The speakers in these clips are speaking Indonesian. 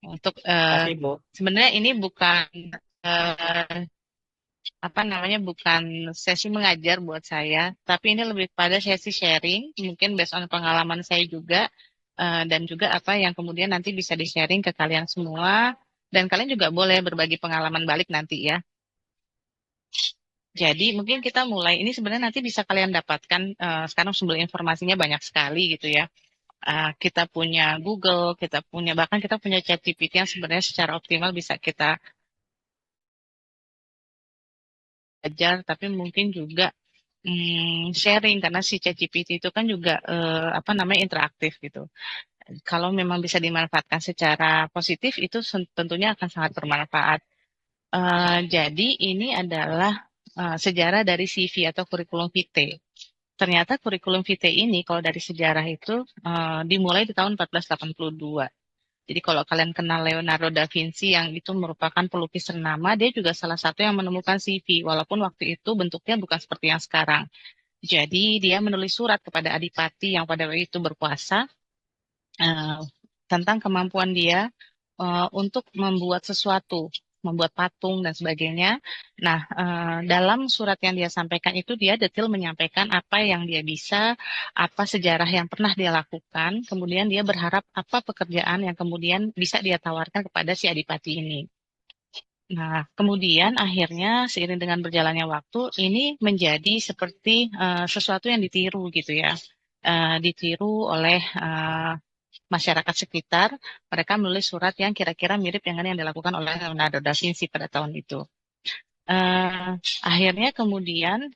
Untuk Kasih, Bu. sebenarnya ini bukan apa namanya, bukan sesi mengajar buat saya, tapi ini lebih pada sesi sharing, mungkin based on pengalaman saya juga, dan juga apa yang kemudian nanti bisa di-sharing ke kalian semua, dan kalian juga boleh berbagi pengalaman balik nanti ya. Jadi mungkin kita mulai, ini sebenarnya nanti bisa kalian dapatkan, sekarang sumber informasinya banyak sekali gitu ya. Kita punya Google, kita punya, bahkan kita punya ChatGPT yang sebenarnya secara optimal bisa kita ajar, tapi mungkin juga sharing karena si ChatGPT itu kan juga apa namanya, interaktif gitu. Kalau memang bisa dimanfaatkan secara positif itu tentunya akan sangat bermanfaat. Jadi ini adalah sejarah dari CV atau kurikulum vitae. Ternyata kurikulum vitae ini kalau dari sejarah itu dimulai di tahun 1482. Jadi kalau kalian kenal Leonardo da Vinci yang itu merupakan pelukis ternama, dia juga salah satu yang menemukan CV, walaupun waktu itu bentuknya bukan seperti yang sekarang. Jadi dia menulis surat kepada adipati yang pada waktu itu berkuasa, eh, tentang kemampuan dia untuk membuat sesuatu, membuat patung dan sebagainya. Nah, dalam surat yang dia sampaikan itu dia detail menyampaikan apa yang dia bisa, apa sejarah yang pernah dia lakukan, kemudian dia berharap apa pekerjaan yang kemudian bisa dia tawarkan kepada si adipati ini. Nah, kemudian akhirnya seiring dengan berjalannya waktu, ini menjadi seperti sesuatu yang ditiru gitu ya. Ditiru oleh masyarakat sekitar, mereka menulis surat yang kira-kira mirip dengan yang dilakukan oleh Leonardo da Vinci pada tahun itu. Eh, Akhirnya kemudian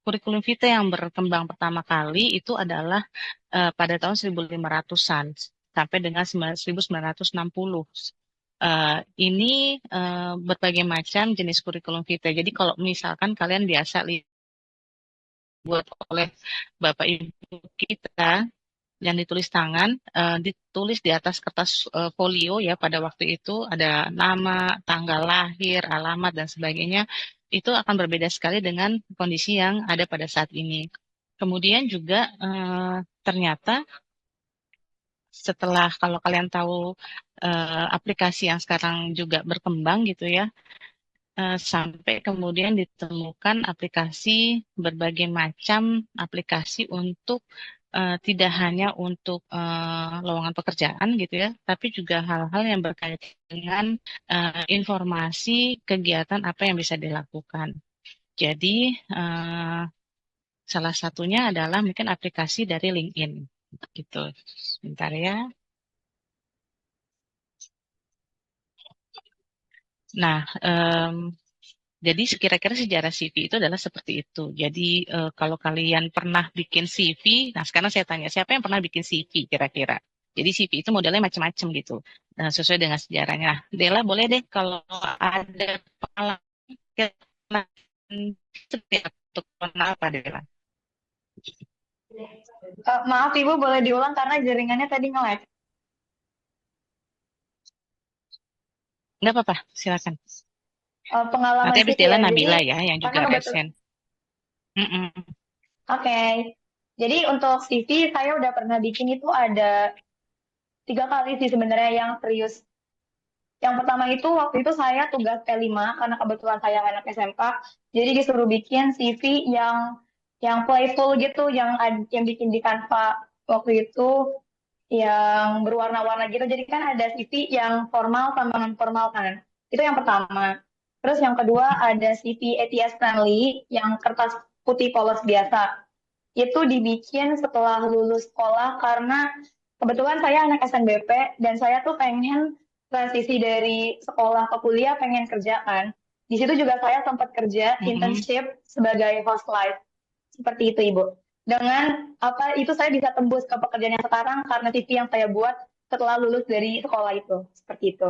kurikulum vitae yang berkembang pertama kali itu adalah pada tahun 1500-an sampai dengan 1960. Ini berbagai macam jenis kurikulum vitae. Jadi kalau misalkan kalian biasa buat oleh Bapak Ibu kita yang ditulis tangan, ditulis di atas kertas folio ya, pada waktu itu ada nama, tanggal lahir, alamat dan sebagainya. Itu akan berbeda sekali dengan kondisi yang ada pada saat ini. Kemudian juga ternyata setelah, kalau kalian tahu aplikasi yang sekarang juga berkembang gitu ya, sampai kemudian ditemukan aplikasi, berbagai macam aplikasi untuk tidak hanya untuk lowongan pekerjaan gitu ya, tapi juga hal-hal yang berkaitan dengan informasi kegiatan apa yang bisa dilakukan. Jadi eh, salah satunya adalah mungkin aplikasi dari LinkedIn gitu. Sebentar ya. Nah, jadi kira-kira sejarah CV itu adalah seperti itu. Jadi kalau kalian pernah bikin CV, nah sekarang saya tanya siapa yang pernah bikin CV kira-kira? Jadi CV itu modelnya macam-macam gitu, nah, sesuai dengan sejarahnya. Nah, Dela boleh deh kalau ada pengalaman setiap untuk kenal apa Dela? Maaf Ibu, boleh diulang karena jaringannya tadi nge-lag. Nggak apa-apa, silakan. Nanti Pengalaman habis CV Dela ya, jadi Nabila ya, yang karena juga kebetulan. resen. Mm-mm. Oke, jadi untuk CV saya udah pernah bikin itu ada 3 kali sih sebenarnya yang serius. Yang pertama itu waktu itu saya tugas P5 karena kebetulan saya anak SMK, jadi disuruh bikin CV yang playful gitu, yang bikin di Canva waktu itu yang berwarna-warna gitu. Jadi kan ada CV yang formal sama non formal kan. Itu yang pertama. Terus yang kedua ada CV ATS friendly yang kertas putih polos biasa. Itu dibikin setelah lulus sekolah karena kebetulan saya anak SNBP dan saya tuh pengen transisi dari sekolah ke kuliah, pengen kerja kan. Di situ juga saya sempat kerja Mm-mm. internship sebagai host live. Seperti itu, Ibu. Dengan apa itu saya bisa tembus ke pekerjaan yang sekarang karena CV yang saya buat setelah lulus dari sekolah itu. Seperti itu.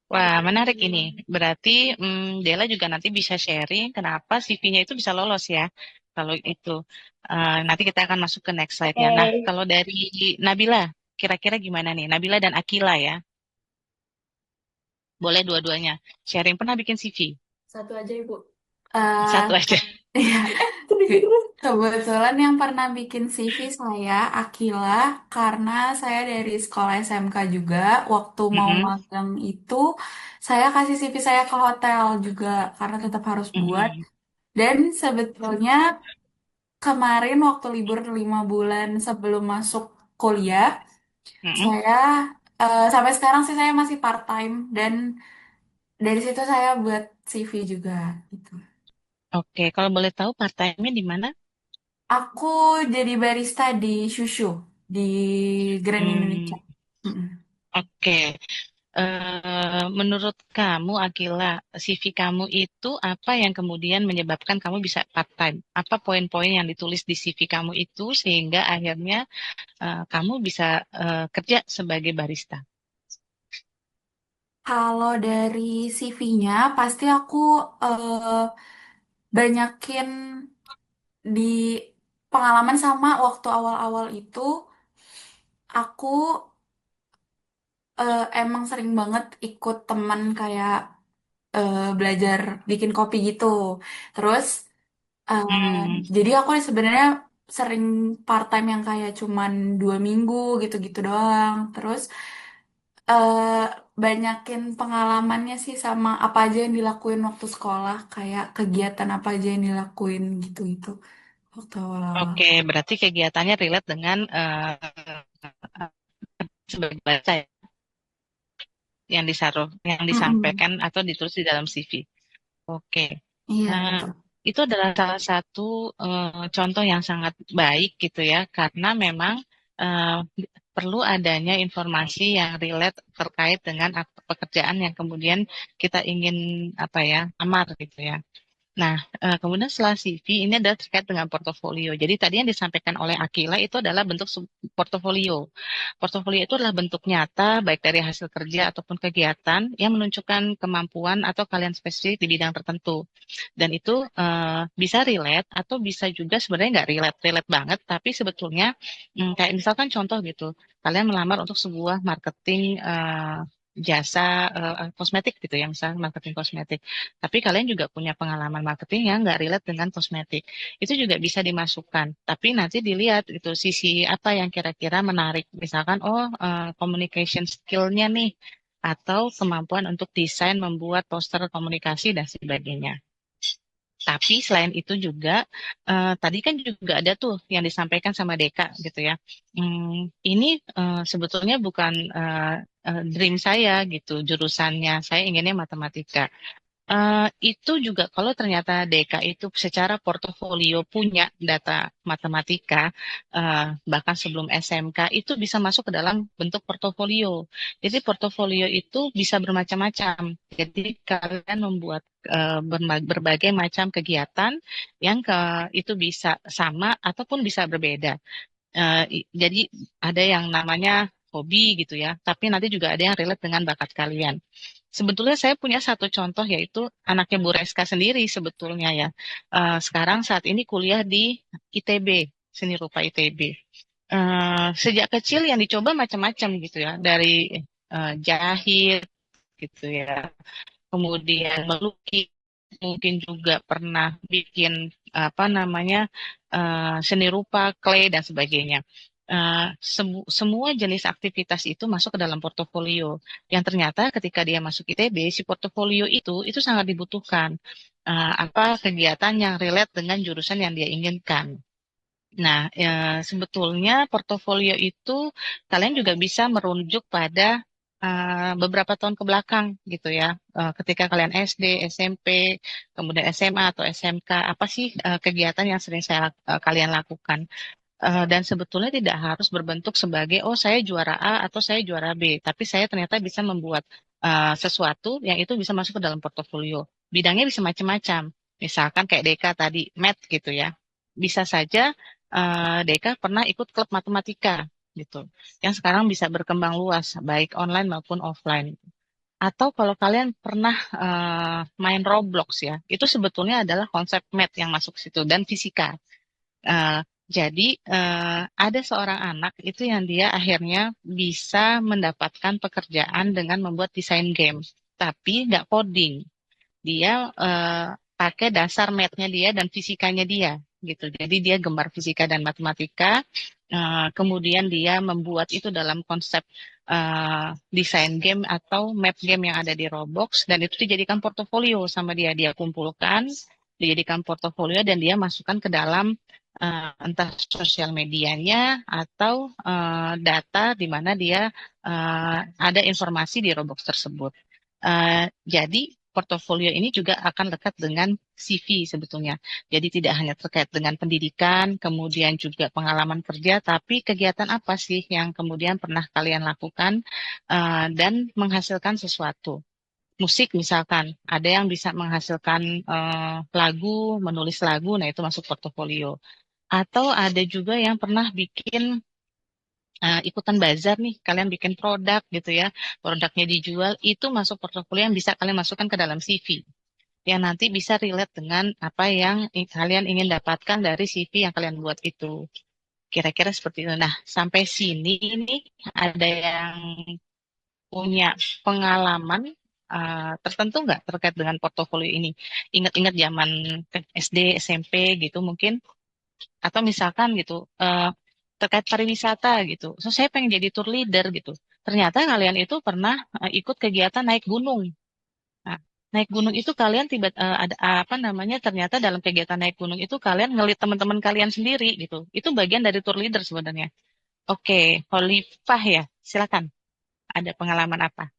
Wah, menarik ini. Berarti Dela juga nanti bisa sharing kenapa CV-nya itu bisa lolos ya. Kalau itu. Nanti kita akan masuk ke next slide-nya. Nah, Oke. kalau dari Nabila, kira-kira gimana nih? Nabila dan Akila ya. Boleh dua-duanya. Sharing pernah bikin CV? Satu aja Ibu. Satu Eh, aja. Iya, Terus terus. kebetulan yang pernah bikin CV saya Akila karena saya dari sekolah SMK juga waktu mau Mm-mm, magang itu saya kasih CV saya ke hotel juga karena tetap harus buat mm-mm, dan sebetulnya kemarin waktu libur 5 bulan sebelum masuk kuliah mm-mm. saya sampai sekarang sih saya masih part time dan dari situ saya buat CV juga gitu. Oke, kalau boleh tahu part-time-nya di mana? Aku jadi barista di Shushu di Grand Indonesia. Hmm, Mm-mm. oke. Menurut kamu, Akila, CV kamu itu apa yang kemudian menyebabkan kamu bisa part-time? Apa poin-poin yang ditulis di CV kamu itu sehingga akhirnya kamu bisa kerja sebagai barista? Kalau dari CV-nya pasti aku eh, banyakin di pengalaman sama waktu awal-awal itu aku emang sering banget ikut teman kayak belajar bikin kopi gitu. Terus Hmm, jadi aku sebenarnya sering part time yang kayak cuman 2 minggu gitu-gitu doang. Terus eh banyakin pengalamannya sih sama apa aja yang dilakuin waktu sekolah, kayak kegiatan apa aja yang dilakuin gitu-gitu waktu awal-awal. oke, berarti kegiatannya relate dengan sebagai barista ya, yang Mm-mm. disampaikan atau ditulis di dalam CV. Oke. Iya Nah, betul. itu adalah salah satu contoh yang sangat baik gitu ya, karena memang eh, perlu adanya informasi yang relate terkait dengan pekerjaan yang kemudian kita ingin apa ya, amar gitu ya. Nah, kemudian setelah CV ini adalah terkait dengan portofolio. Jadi tadi yang disampaikan oleh Akila itu adalah bentuk portofolio. Portofolio itu adalah bentuk nyata baik dari hasil kerja ataupun kegiatan yang menunjukkan kemampuan atau kalian spesifik di bidang tertentu. Dan itu bisa relate atau bisa juga sebenarnya nggak relate banget, tapi sebetulnya kayak misalkan contoh gitu, kalian melamar untuk sebuah marketing jasa kosmetik gitu ya, misalnya marketing kosmetik. Tapi kalian juga punya pengalaman marketing yang nggak relate dengan kosmetik. Itu juga bisa dimasukkan. Tapi nanti dilihat itu sisi apa yang kira-kira menarik. Misalkan, oh communication skill-nya nih, atau kemampuan untuk desain, membuat poster komunikasi dan sebagainya. Tapi selain itu juga, tadi kan juga ada tuh yang disampaikan sama Deka gitu ya. Ini sebetulnya bukan dream saya gitu, jurusannya. Saya inginnya matematika. Itu juga kalau ternyata Deka itu secara portofolio punya data matematika, bahkan sebelum SMK itu bisa masuk ke dalam bentuk portofolio. Jadi portofolio itu bisa bermacam-macam. Jadi kalian membuat berbagai macam kegiatan yang itu bisa sama ataupun bisa berbeda. Jadi ada yang namanya hobi gitu ya, tapi nanti juga ada yang relate dengan bakat kalian. Sebetulnya saya punya satu contoh yaitu anaknya Bu Reska sendiri sebetulnya ya. Sekarang saat ini kuliah di ITB, Seni Rupa ITB. Sejak kecil yang dicoba macam-macam gitu ya, dari jahit gitu ya, kemudian melukis, mungkin juga pernah bikin apa namanya seni rupa, clay dan sebagainya. Semua jenis aktivitas itu masuk ke dalam portofolio. Yang ternyata ketika dia masuk ITB, si portofolio itu sangat dibutuhkan. Apa kegiatan yang relate dengan jurusan yang dia inginkan. Nah, sebetulnya portofolio itu kalian juga bisa merujuk pada beberapa tahun ke belakang gitu ya. Ketika kalian SD, SMP, kemudian SMA atau SMK, apa sih kegiatan yang sering kalian lakukan? Dan sebetulnya tidak harus berbentuk sebagai oh saya juara A atau saya juara B, tapi saya ternyata bisa membuat sesuatu yang itu bisa masuk ke dalam portofolio. Bidangnya bisa macam-macam. Misalkan kayak Deka tadi, math gitu ya. Bisa saja Deka pernah ikut klub matematika gitu, yang sekarang bisa berkembang luas baik online maupun offline. Atau kalau kalian pernah main Roblox ya, itu sebetulnya adalah konsep math yang masuk situ dan fisika. Eh, jadi ada seorang anak itu yang dia akhirnya bisa mendapatkan pekerjaan dengan membuat desain game, tapi nggak coding. Dia pakai dasar math-nya dia dan fisikanya dia gitu. Jadi dia gemar fisika dan matematika. Kemudian dia membuat itu dalam konsep desain game atau map game yang ada di Roblox dan itu dijadikan portofolio sama dia. Dia kumpulkan, dijadikan portofolio dan dia masukkan ke dalam entah sosial medianya atau data di mana dia ada informasi di Roblox tersebut. Jadi portofolio ini juga akan lekat dengan CV sebetulnya. Jadi tidak hanya terkait dengan pendidikan, kemudian juga pengalaman kerja, tapi kegiatan apa sih yang kemudian pernah kalian lakukan dan menghasilkan sesuatu. Musik misalkan, ada yang bisa menghasilkan lagu, menulis lagu, nah itu masuk portofolio. Atau ada juga yang pernah bikin ikutan bazar nih, kalian bikin produk gitu ya, produknya dijual, itu masuk portofolio yang bisa kalian masukkan ke dalam CV. Yang nanti bisa relate dengan apa yang kalian ingin dapatkan dari CV yang kalian buat itu. Kira-kira seperti itu. Nah, sampai sini nih ada yang punya pengalaman tertentu nggak terkait dengan portofolio ini? Ingat-ingat zaman SD, SMP gitu mungkin, atau misalkan gitu terkait pariwisata gitu. So saya pengen jadi tour leader gitu. Ternyata kalian itu pernah ikut kegiatan naik gunung. Nah, naik gunung itu kalian ada apa namanya? Ternyata dalam kegiatan naik gunung itu kalian ngelit teman-teman kalian sendiri gitu. Itu bagian dari tour leader sebenarnya. Oke, Holifah ya, silakan. Ada pengalaman apa?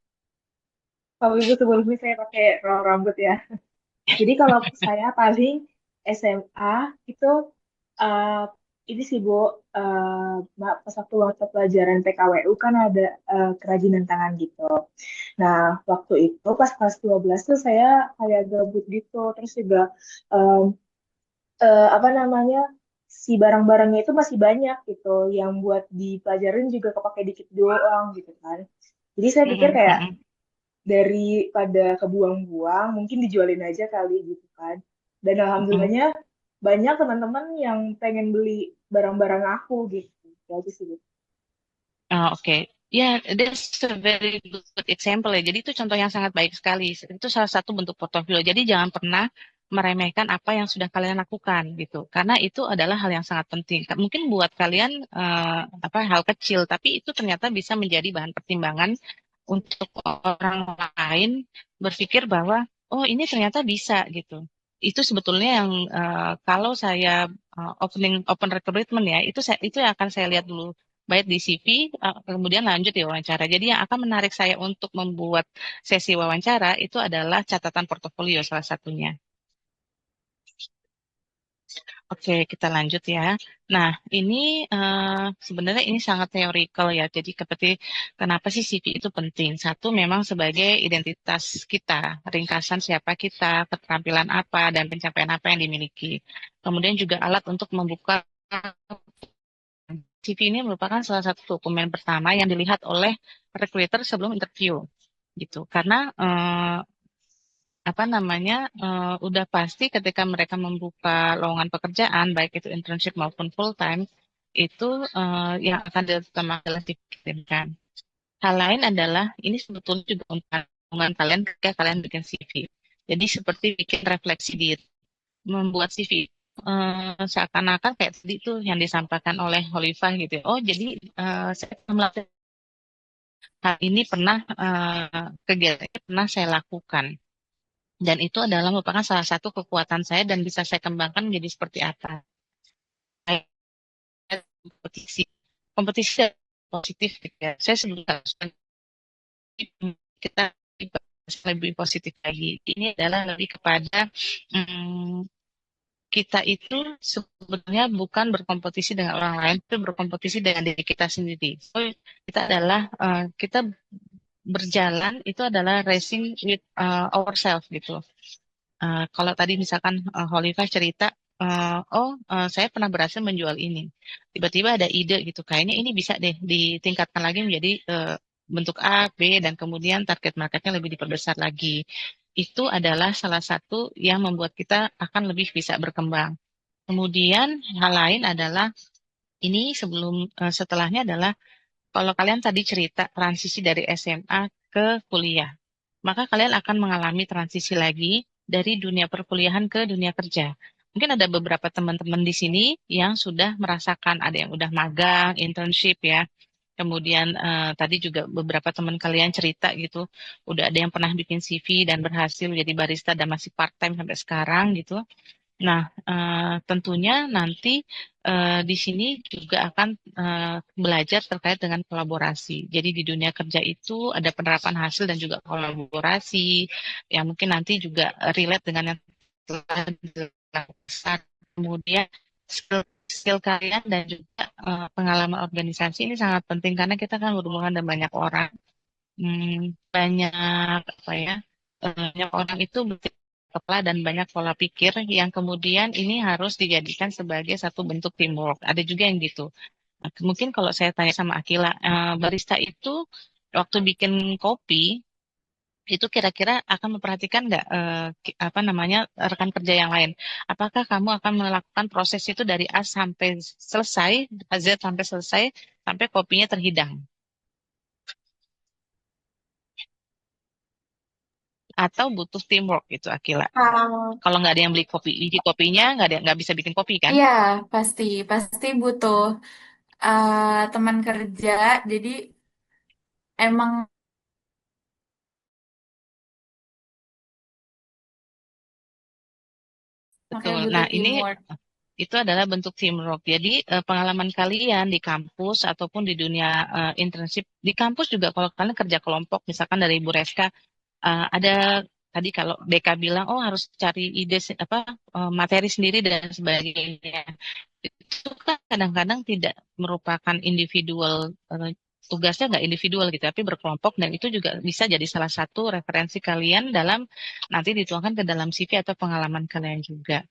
Kalau ibu sebelumnya saya pakai roll rambut ya. Jadi kalau saya paling SMA itu uh, ini sih Bu, pas waktu waktu pelajaran PKWU kan ada kerajinan tangan gitu. Nah, waktu itu pas kelas 12 tuh saya kayak gabut gitu. Terus juga um, apa namanya, si barang-barangnya itu masih banyak gitu. Yang buat dipelajarin juga kepake dikit doang gitu kan. Jadi saya pikir Mm-mm, kayak mm-mm, daripada kebuang-buang, mungkin dijualin aja kali gitu kan. Dan mm-mm. alhamdulillahnya banyak teman-teman yang pengen beli barang-barang aku gitu. Itu aja sih gitu. Oke. Ya, that's a very good example ya. Jadi itu contoh yang sangat baik sekali. Itu salah satu bentuk portofolio. Jadi jangan pernah meremehkan apa yang sudah kalian lakukan gitu. Karena itu adalah hal yang sangat penting. Mungkin buat kalian apa hal kecil, tapi itu ternyata bisa menjadi bahan pertimbangan untuk orang lain berpikir bahwa oh ini ternyata bisa gitu. Itu sebetulnya yang kalau saya open recruitment ya, itu yang akan saya lihat dulu baik di CV, kemudian lanjut di wawancara. Jadi yang akan menarik saya untuk membuat sesi wawancara itu adalah catatan portofolio salah satunya. Oke, kita lanjut ya. Nah, ini sebenarnya ini sangat teorikal ya. Jadi seperti kenapa sih CV itu penting? Satu, memang sebagai identitas kita, ringkasan siapa kita, keterampilan apa, dan pencapaian apa yang dimiliki. Kemudian juga alat untuk membuka CV ini merupakan salah satu dokumen pertama yang dilihat oleh recruiter sebelum interview gitu karena apa namanya udah pasti ketika mereka membuka lowongan pekerjaan baik itu internship maupun full time itu yang akan diutama adalah dikirimkan. Hal lain adalah ini sebetulnya juga untuk kandungan kalian ketika kalian bikin CV. Jadi seperti bikin refleksi diri, membuat CV seakan-akan kayak tadi itu yang disampaikan oleh Holifah gitu. Ya. Oh jadi saya melakukan hal ini pernah kegiatan ini pernah saya lakukan. Dan itu adalah merupakan salah satu kekuatan saya dan bisa saya kembangkan menjadi seperti apa. Kompetisi, kompetisi positif gitu ya. Saya sebutkan kita lebih positif lagi. Ini adalah lebih kepada kita itu sebetulnya bukan berkompetisi dengan orang lain, tapi berkompetisi dengan diri kita sendiri. So, kita adalah kita berjalan itu adalah racing with ourselves gitu. Kalau tadi misalkan Holifah cerita, saya pernah berhasil menjual ini. Tiba-tiba ada ide gitu, kayaknya ini bisa deh ditingkatkan lagi menjadi bentuk A, B, dan kemudian target marketnya lebih diperbesar lagi. Itu adalah salah satu yang membuat kita akan lebih bisa berkembang. Kemudian hal lain adalah ini setelahnya adalah kalau kalian tadi cerita transisi dari SMA ke kuliah, maka kalian akan mengalami transisi lagi dari dunia perkuliahan ke dunia kerja. Mungkin ada beberapa teman-teman di sini yang sudah merasakan, ada yang udah magang, internship ya. Kemudian tadi juga beberapa teman kalian cerita gitu, udah ada yang pernah bikin CV dan berhasil jadi barista dan masih part-time sampai sekarang gitu. Nah, tentunya nanti di sini juga akan belajar terkait dengan kolaborasi. Jadi di dunia kerja itu ada penerapan hasil dan juga kolaborasi, yang mungkin nanti juga relate dengan yang telah dilakukan. Kemudian skill kalian dan juga pengalaman organisasi ini sangat penting karena kita kan berhubungan dengan banyak orang. Banyak apa ya, banyak orang itu kepala dan banyak pola pikir yang kemudian ini harus dijadikan sebagai satu bentuk teamwork. Ada juga yang gitu. Nah, mungkin kalau saya tanya sama Akila, barista itu waktu bikin kopi itu kira-kira akan memperhatikan nggak apa namanya rekan kerja yang lain? Apakah kamu akan melakukan proses itu dari A sampai selesai, A Z sampai selesai, sampai kopinya terhidang? Atau butuh teamwork gitu, Akila? Ah, Kalau nggak ada yang beli kopi, biji kopinya nggak bisa bikin kopi kan? iya, pasti, pasti butuh teman kerja. Jadi emang makanya Betul. butuh Nah, ini teamwork. itu adalah bentuk teamwork. Jadi pengalaman kalian di kampus ataupun di dunia internship di kampus juga kalau kalian kerja kelompok, misalkan dari Ibu Reska ada tadi kalau Deka bilang oh harus cari ide apa materi sendiri dan sebagainya. Itu kan kadang-kadang tidak merupakan individual tugasnya nggak individual gitu, tapi berkelompok dan itu juga bisa jadi salah satu referensi kalian dalam nanti dituangkan ke dalam CV atau pengalaman kalian juga.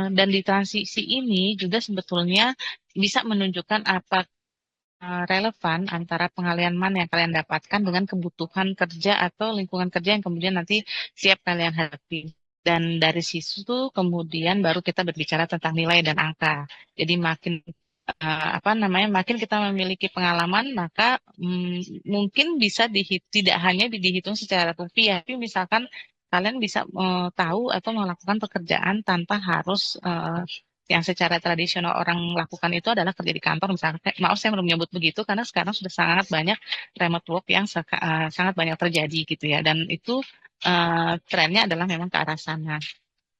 Dan di transisi ini juga sebetulnya bisa menunjukkan apa relevan antara pengalian mana yang kalian dapatkan dengan kebutuhan kerja atau lingkungan kerja yang kemudian nanti siap kalian hadapi. Dan dari situ kemudian baru kita berbicara tentang nilai dan angka. Jadi makin apa namanya, makin kita memiliki pengalaman, maka mungkin bisa tidak hanya dihitung secara rupiah, tapi misalkan kalian bisa tahu atau melakukan pekerjaan tanpa harus yang secara tradisional orang lakukan itu adalah kerja di kantor misalnya. Maaf saya belum menyebut begitu karena sekarang sudah sangat banyak remote work yang sangat banyak terjadi gitu ya, dan itu trennya adalah memang ke arah sana.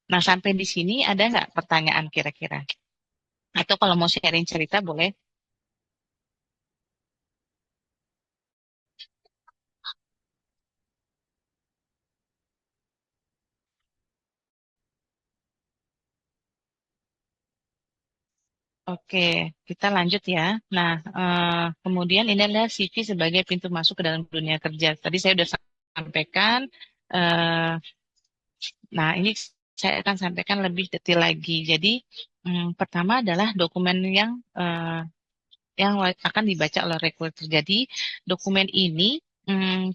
Nah, sampai di sini ada nggak pertanyaan kira-kira? Atau kalau mau sharing cerita boleh. Oke, kita lanjut ya. Nah, kemudian ini adalah CV sebagai pintu masuk ke dalam dunia kerja. Tadi saya sudah sampaikan. eh, nah, ini saya akan sampaikan lebih detail lagi. Jadi, pertama adalah dokumen yang akan dibaca oleh recruiter. Jadi, dokumen ini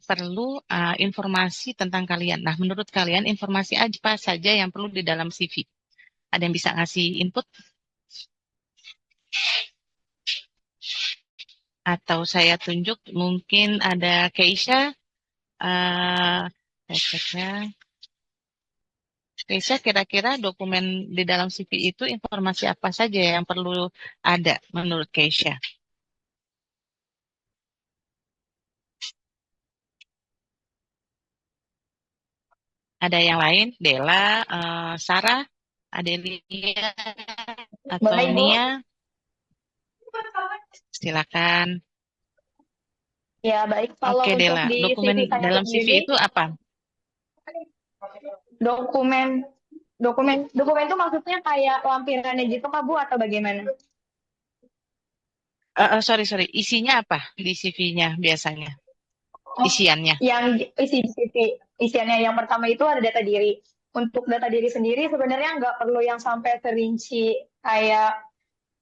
perlu informasi tentang kalian. Nah, menurut kalian informasi apa saja yang perlu di dalam CV? Ada yang bisa ngasih input? Atau saya tunjuk mungkin ada Keisha. Saya cek ya. Keisha, kira-kira dokumen di dalam CV itu informasi apa saja yang perlu ada menurut Keisha? Ada yang lain? Dela, Sarah, Adelia, atau Boleh, Ibu? Nia? Silakan. Ya, baik. Kalau Oke, untuk Dela. di Dokumen CV saya dalam CV sendiri, itu apa? dokumen dokumen itu maksudnya kayak lampirannya gitu Kak Bu atau bagaimana? Sorry. Isinya apa di CV-nya biasanya? Oh, Isiannya. yang isi di CV isiannya yang pertama itu ada data diri. Untuk data diri sendiri sebenarnya nggak perlu yang sampai terinci kayak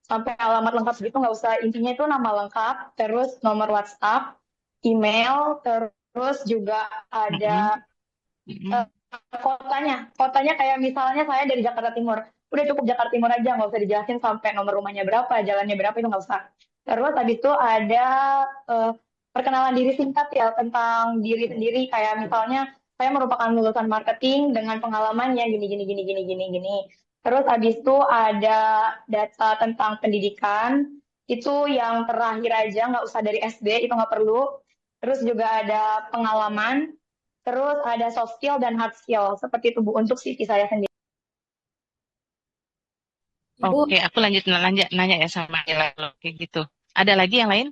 sampai alamat lengkap gitu, nggak usah. Intinya itu nama lengkap, terus nomor WhatsApp, email, terus juga ada Mm-mm, mm-mm, kotanya kayak misalnya saya dari Jakarta Timur, udah cukup Jakarta Timur aja, nggak usah dijelasin sampai nomor rumahnya berapa, jalannya berapa, itu nggak usah. Terus habis itu ada eh, perkenalan diri singkat ya tentang diri sendiri, kayak misalnya saya merupakan lulusan marketing dengan pengalamannya gini gini gini gini gini gini. Terus habis itu ada data tentang pendidikan, itu yang terakhir aja, nggak usah dari SD, itu nggak perlu. Terus juga ada pengalaman, terus ada soft skill dan hard skill, seperti itu Bu untuk CV saya sendiri. Ibu, Oke, aku lanjut nanya ya sama Ella kalau kayak gitu. Ada lagi yang lain?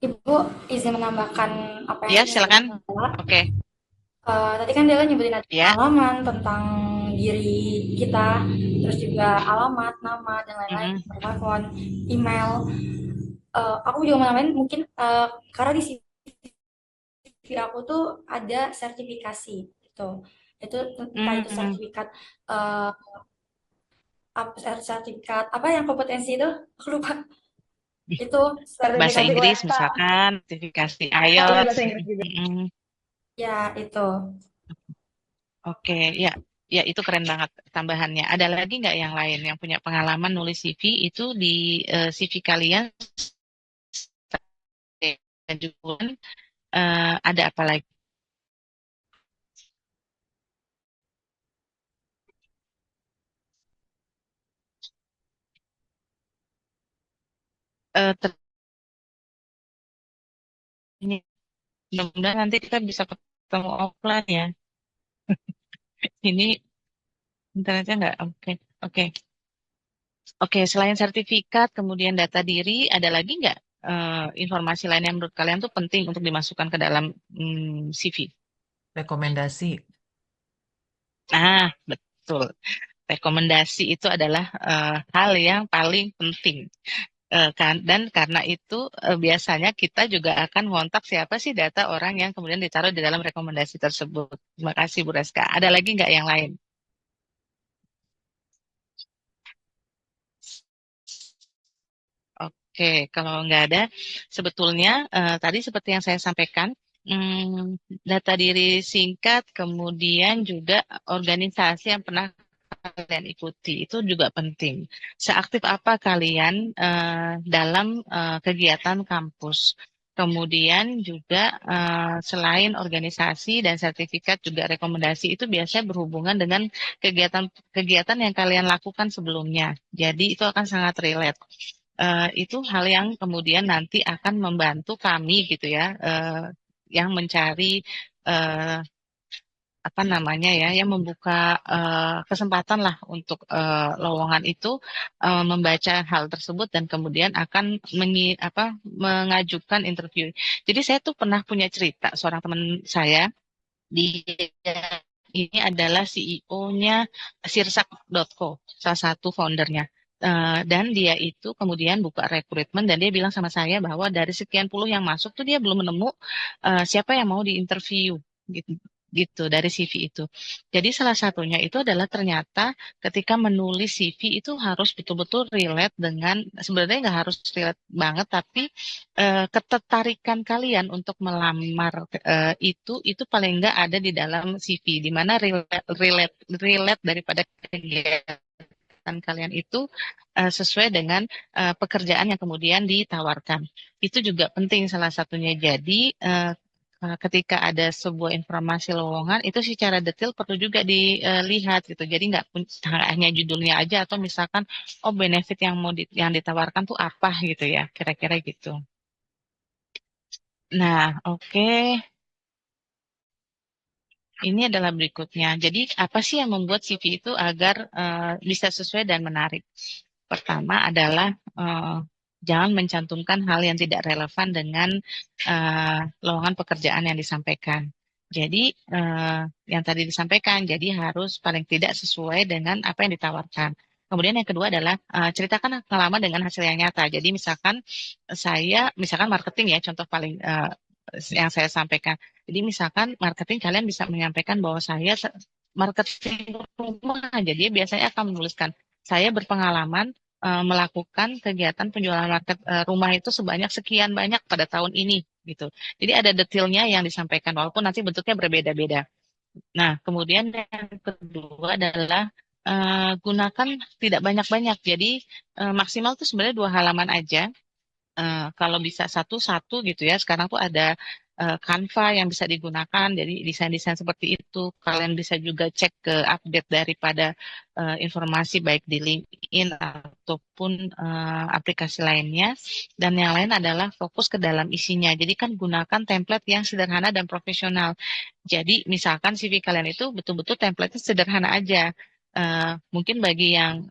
Ibu izin menambahkan apa yang Ya, tadi silakan. disampaikan Dela. Oke, Tadi kan Dela nyebutin ada ya. pengalaman tentang diri kita, terus juga alamat, nama, dan lain-lain, Mm-mm. nomor telepon, email. Aku juga mau nambahin mungkin karena di CV aku tuh ada sertifikasi gitu. Itu entah itu Mm-mm. sertifikat eh, sertifikat apa yang kompetensi itu aku lupa. Itu Bahasa Sertifikasi Inggris USK. misalkan, sertifikasi Oh iya, IELTS. bahasa Inggris juga. Mm-mm. ya itu. Oke, ya, ya itu keren banget tambahannya. Ada lagi nggak yang lain yang punya pengalaman nulis CV itu di CV kalian dan juga ada apa lagi? Ini mudah-mudahan nanti kita bisa ketemu offline ya. Ini internetnya nggak oke. Oke, oke. Selain sertifikat, kemudian data diri, ada lagi nggak informasi lain yang menurut kalian tuh penting untuk dimasukkan ke dalam CV? Rekomendasi. Nah, betul. Rekomendasi itu adalah hal yang paling penting. Dan karena itu biasanya kita juga akan ngontak siapa sih data orang yang kemudian ditaruh di dalam rekomendasi tersebut. Terima kasih Bu Reska. Ada lagi nggak yang lain? Oke, kalau nggak ada, sebetulnya tadi seperti yang saya sampaikan, data diri singkat, kemudian juga organisasi yang pernah kalian ikuti itu juga penting. Seaktif apa kalian dalam kegiatan kampus? Kemudian juga selain organisasi dan sertifikat juga rekomendasi itu biasanya berhubungan dengan kegiatan-kegiatan yang kalian lakukan sebelumnya. Jadi itu akan sangat relate. Itu hal yang kemudian nanti akan membantu kami gitu ya, yang mencari eh, apa namanya ya, yang membuka kesempatan lah untuk lowongan itu membaca hal tersebut dan kemudian akan mengajukan interview. Jadi saya tuh pernah punya cerita seorang teman saya di ini adalah CEO-nya Sirsak.co, salah satu foundernya. Dan dia itu kemudian buka rekrutmen dan dia bilang sama saya bahwa dari sekian puluh yang masuk tuh dia belum menemu siapa yang mau diinterview gitu gitu dari CV itu. Jadi salah satunya itu adalah ternyata ketika menulis CV itu harus betul-betul relate dengan sebenarnya nggak harus relate banget tapi ketertarikan kalian untuk melamar itu paling nggak ada di dalam CV di mana relate daripada kegiatan kalian itu sesuai dengan pekerjaan yang kemudian ditawarkan. Itu juga penting salah satunya. Jadi ketika ada sebuah informasi lowongan itu secara detail perlu juga dilihat gitu. Jadi nggak hanya judulnya aja atau misalkan oh benefit yang yang ditawarkan tuh apa gitu ya, kira-kira gitu. Nah, oke. Ini adalah berikutnya. Jadi, apa sih yang membuat CV itu agar bisa sesuai dan menarik? Pertama adalah jangan mencantumkan hal yang tidak relevan dengan lowongan pekerjaan yang disampaikan. Jadi, yang tadi disampaikan, jadi harus paling tidak sesuai dengan apa yang ditawarkan. Kemudian yang kedua adalah ceritakan pengalaman dengan hasil yang nyata. Jadi misalkan misalkan marketing ya, contoh paling yang saya sampaikan. Jadi misalkan marketing kalian bisa menyampaikan bahwa saya marketing rumah aja dia biasanya akan menuliskan saya berpengalaman melakukan kegiatan penjualan rumah itu sebanyak sekian banyak pada tahun ini gitu. Jadi ada detailnya yang disampaikan walaupun nanti bentuknya berbeda-beda. Nah, kemudian yang kedua adalah gunakan tidak banyak-banyak. Jadi maksimal itu sebenarnya 2 halaman aja. Kalau bisa satu-satu gitu ya. Sekarang tuh ada Canva yang bisa digunakan, jadi desain-desain seperti itu. Kalian bisa juga cek ke update daripada informasi baik di LinkedIn ataupun aplikasi lainnya. Dan yang lain adalah fokus ke dalam isinya. Jadi kan gunakan template yang sederhana dan profesional. Jadi misalkan CV kalian itu betul-betul template-nya sederhana aja. Mungkin bagi yang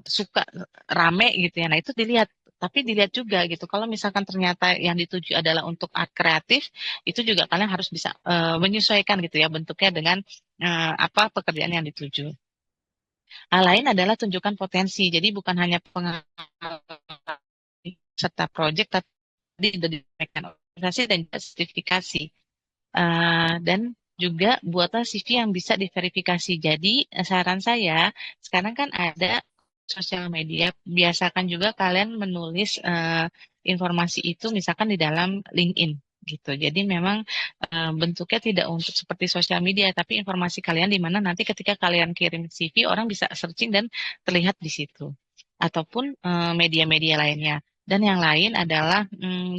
suka rame gitu ya, nah itu dilihat. Tapi dilihat juga gitu, kalau misalkan ternyata yang dituju adalah untuk art kreatif, itu juga kalian harus bisa menyesuaikan gitu ya bentuknya dengan apa pekerjaan yang dituju. Hal lain adalah tunjukkan potensi. Jadi bukan hanya pengalaman serta proyek, tapi sudah dinaikkan organisasi dan juga sertifikasi. Dan juga buatlah CV yang bisa diverifikasi. Jadi saran saya, sekarang kan ada sosial media, biasakan juga kalian menulis informasi itu misalkan di dalam LinkedIn gitu. Jadi memang bentuknya tidak untuk seperti sosial media, tapi informasi kalian di mana nanti ketika kalian kirim CV orang bisa searching dan terlihat di situ. Ataupun media-media lainnya. Dan yang lain adalah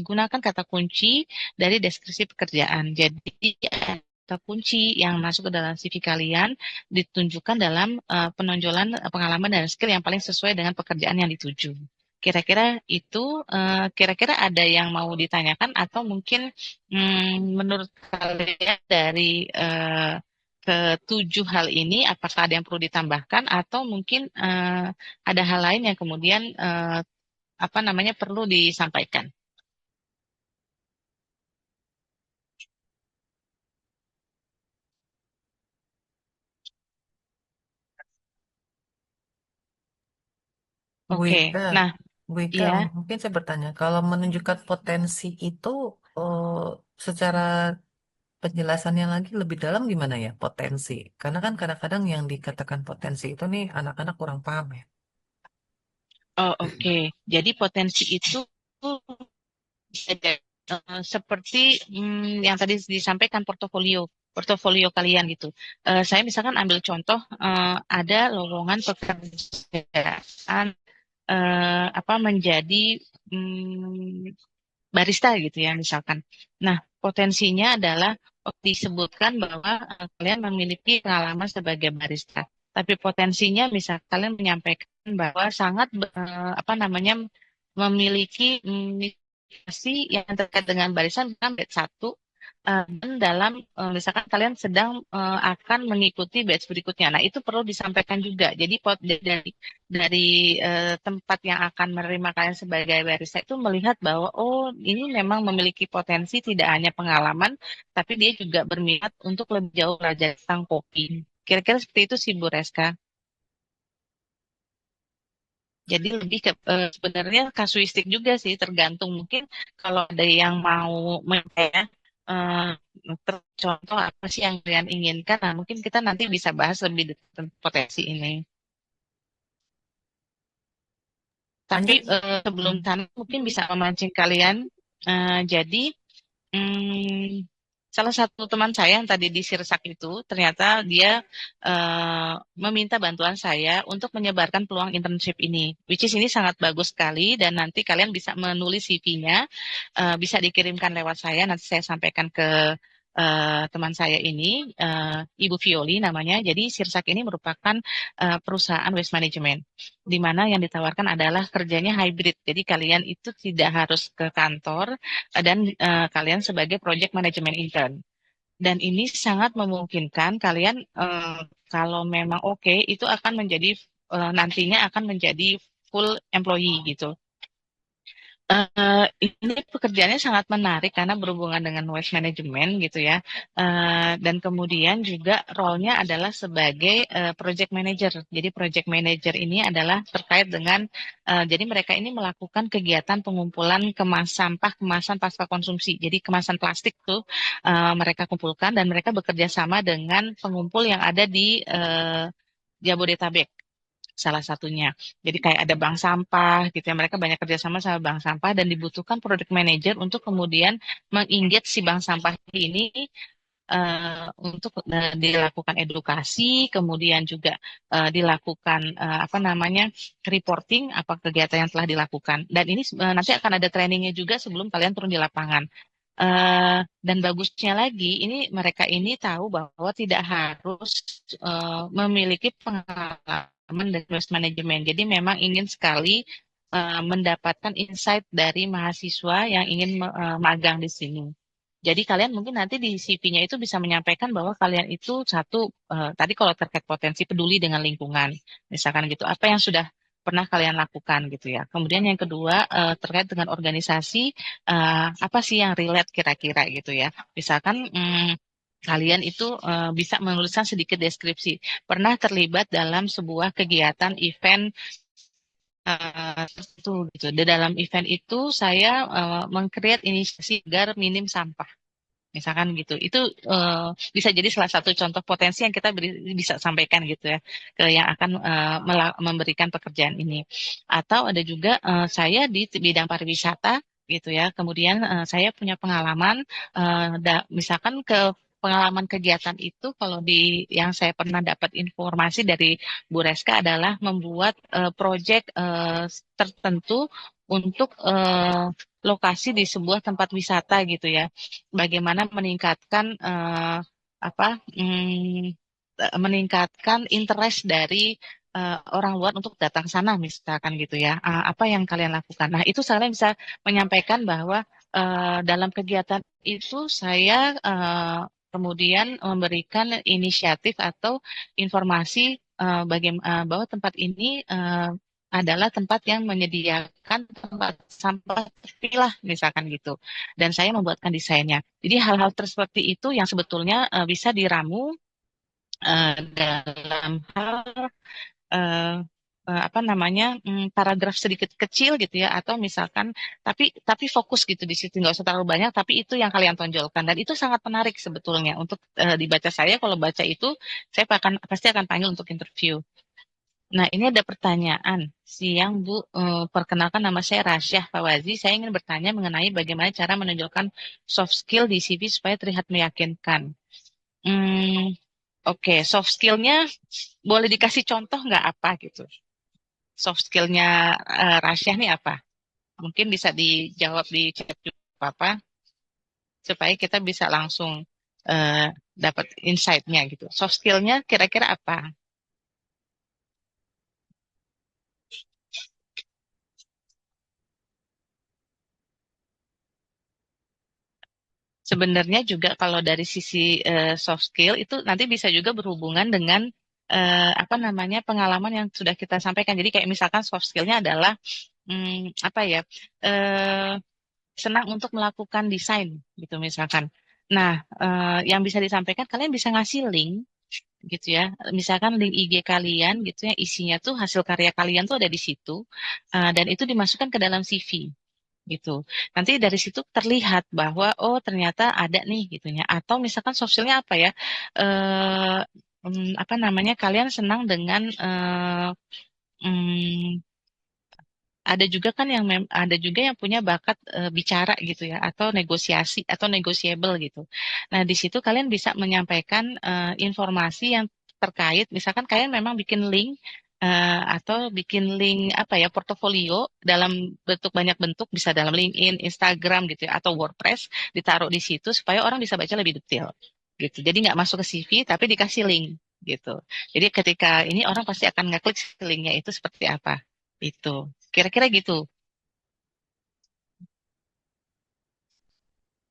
gunakan kata kunci dari deskripsi pekerjaan. Jadi kata kunci yang masuk ke dalam CV kalian ditunjukkan dalam penonjolan pengalaman dan skill yang paling sesuai dengan pekerjaan yang dituju. Kira-kira itu, kira-kira ada yang mau ditanyakan atau mungkin menurut kalian dari ketujuh hal ini, apakah ada yang perlu ditambahkan atau mungkin ada hal lain yang kemudian apa namanya perlu disampaikan? Bu Oke, Ika, nah, Bu Ika, ya, mungkin saya bertanya, kalau menunjukkan potensi itu eh, secara penjelasannya lagi lebih dalam gimana ya potensi? Karena kan kadang-kadang yang dikatakan potensi itu nih anak-anak kurang paham ya. oh oke. Jadi potensi itu bisa jadi, seperti yang tadi disampaikan portofolio, portofolio kalian gitu. Saya misalkan ambil contoh, ada lowongan pekerjaan apa menjadi mm, barista gitu ya misalkan. Nah, potensinya adalah disebutkan bahwa kalian memiliki pengalaman sebagai barista. Tapi potensinya misal kalian menyampaikan bahwa sangat apa namanya memiliki yang terkait dengan barisan misalkan batch 1 dan dalam misalkan kalian sedang akan mengikuti batch berikutnya. Nah, itu perlu disampaikan juga. Jadi dari tempat yang akan menerima kalian sebagai barista itu melihat bahwa oh ini memang memiliki potensi tidak hanya pengalaman, tapi dia juga berminat untuk lebih jauh belajar tentang kopi. Kira-kira seperti itu sih Bu Reska. Jadi lebih ke sebenarnya kasuistik juga sih, tergantung mungkin kalau ada yang mau ya, eh, contoh apa sih yang kalian inginkan, nah mungkin kita nanti bisa bahas lebih tentang potensi ini. Tapi Lanjut. sebelum Hmm. sana mungkin bisa memancing kalian. Jadi Hmm, salah satu teman saya yang tadi di Sirsak itu ternyata dia meminta bantuan saya untuk menyebarkan peluang internship ini, which is ini sangat bagus sekali dan nanti kalian bisa menulis CV-nya, bisa dikirimkan lewat saya, nanti saya sampaikan ke teman saya ini, Ibu Violi namanya. Jadi Sirsak ini merupakan perusahaan waste management, di mana yang ditawarkan adalah kerjanya hybrid. Jadi kalian itu tidak harus ke kantor dan kalian sebagai project management intern. Dan ini sangat memungkinkan kalian kalau memang oke itu akan menjadi nantinya akan menjadi full employee gitu. Ini pekerjaannya sangat menarik karena berhubungan dengan waste management gitu ya. Dan kemudian juga role-nya adalah sebagai project manager. Jadi project manager ini adalah terkait dengan jadi mereka ini melakukan kegiatan pengumpulan kemasan pasca konsumsi. Jadi kemasan plastik tuh mereka kumpulkan dan mereka bekerja sama dengan pengumpul yang ada di Jabodetabek salah satunya. Jadi kayak ada bank sampah gitu ya. Mereka banyak kerjasama sama bank sampah dan dibutuhkan product manager untuk kemudian mengengage si bank sampah ini untuk dilakukan edukasi, kemudian juga dilakukan apa namanya reporting apa kegiatan yang telah dilakukan. Dan ini nanti akan ada trainingnya juga sebelum kalian turun di lapangan. Dan bagusnya lagi, ini mereka ini tahu bahwa tidak harus memiliki pengalaman dari risk management. Jadi memang ingin sekali mendapatkan insight dari mahasiswa yang ingin magang di sini. Jadi kalian mungkin nanti di CV-nya itu bisa menyampaikan bahwa kalian itu satu, tadi kalau terkait potensi peduli dengan lingkungan, misalkan gitu, apa yang sudah pernah kalian lakukan gitu ya. Kemudian yang kedua terkait dengan organisasi, apa sih yang relate kira-kira gitu ya. Misalkan kalian itu bisa menuliskan sedikit deskripsi. Pernah terlibat dalam sebuah kegiatan event tertentu gitu. Di dalam event itu saya meng-create inisiasi agar minim sampah. Misalkan gitu, itu bisa jadi salah satu contoh potensi yang kita bisa sampaikan gitu ya ke yang akan memberikan pekerjaan ini. Atau ada juga saya di bidang pariwisata gitu ya. Kemudian saya punya pengalaman, misalkan ke pengalaman kegiatan itu kalau di yang saya pernah dapat informasi dari Bu Reska adalah membuat proyek tertentu untuk lokasi di sebuah tempat wisata gitu ya. Bagaimana meningkatkan meningkatkan interest dari orang luar untuk datang ke sana misalkan gitu ya. Apa yang kalian lakukan? Nah, itu saya bisa menyampaikan bahwa dalam kegiatan itu saya kemudian memberikan inisiatif atau informasi bahwa tempat ini adalah tempat yang menyediakan tempat sampah terpilah misalkan gitu. Dan saya membuatkan desainnya. Jadi hal-hal seperti itu yang sebetulnya bisa diramu dalam hal eh, apa namanya paragraf sedikit kecil gitu ya, atau misalkan tapi fokus gitu di situ, nggak usah terlalu banyak, tapi itu yang kalian tonjolkan dan itu sangat menarik sebetulnya untuk dibaca. Saya kalau baca itu saya pasti akan panggil untuk interview. Nah, ini ada pertanyaan. Siang, Bu. Perkenalkan nama saya Rasyah Fawazi. Saya ingin bertanya mengenai bagaimana cara menonjolkan soft skill di CV supaya terlihat meyakinkan. Hmm, Oke, soft skill-nya boleh dikasih contoh nggak apa gitu? Soft skill-nya Rasyah nih apa? Mungkin bisa dijawab di chat juga apa, supaya kita bisa langsung eh, dapat insight-nya gitu. Soft skill-nya kira-kira apa? Sebenarnya juga kalau dari sisi soft skill itu nanti bisa juga berhubungan dengan apa namanya pengalaman yang sudah kita sampaikan. Jadi kayak misalkan soft skillnya adalah apa ya eh, senang untuk melakukan desain gitu misalkan. Nah, yang bisa disampaikan kalian bisa ngasih link gitu ya. Misalkan link IG kalian gitu ya, isinya tuh hasil karya kalian tuh ada di situ dan itu dimasukkan ke dalam CV gitu. Nanti dari situ terlihat bahwa oh ternyata ada nih gitunya. Atau misalkan sosialnya apa ya? eh Apa namanya? Kalian senang dengan mm, ada juga kan ada juga yang punya bakat bicara gitu ya, atau negosiasi atau negotiable gitu. Nah, di situ kalian bisa menyampaikan informasi yang terkait, misalkan kalian memang bikin link atau bikin link apa ya portofolio dalam bentuk banyak bentuk, bisa dalam LinkedIn, Instagram gitu ya, atau WordPress, ditaruh di situ supaya orang bisa baca lebih detail gitu. Jadi nggak masuk ke CV tapi dikasih link gitu. Jadi ketika ini orang pasti akan ngeklik linknya itu seperti apa itu. Kira-kira gitu.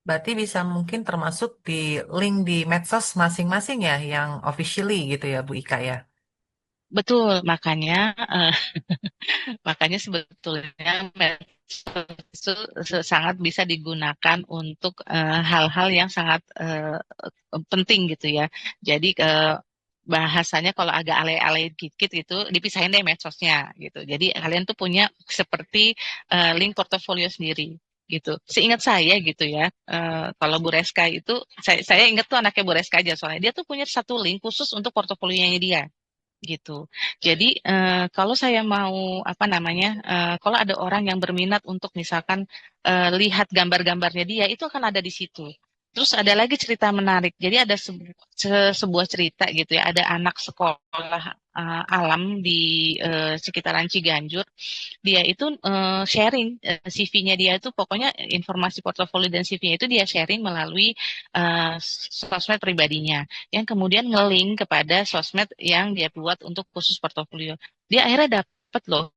Berarti bisa mungkin termasuk di link di medsos masing-masing ya, yang officially gitu ya, Bu Ika ya. Betul, eh, makanya sebetulnya medsos itu sangat bisa digunakan untuk hal-hal yang sangat penting gitu ya. Jadi bahasanya kalau agak alay-alay dikit gitu dipisahin deh medsosnya gitu. Jadi kalian tuh punya seperti link portofolio sendiri gitu. Seingat saya gitu ya, kalau Bu Reska itu saya ingat tuh anaknya Bu Reska aja soalnya dia tuh punya satu link khusus untuk portofolionya dia gitu. Jadi kalau saya mau apa namanya, kalau ada orang yang berminat untuk misalkan lihat gambar-gambarnya dia itu akan ada di situ. Terus ada lagi cerita menarik. Jadi ada sebuah cerita gitu ya. Ada anak sekolah alam di sekitaran Ciganjur. Dia itu sharing CV-nya dia itu pokoknya informasi portofolio dan CV-nya itu dia sharing melalui sosmed pribadinya. Yang kemudian nge-link kepada sosmed yang dia buat untuk khusus portofolio. Dia akhirnya dapat loh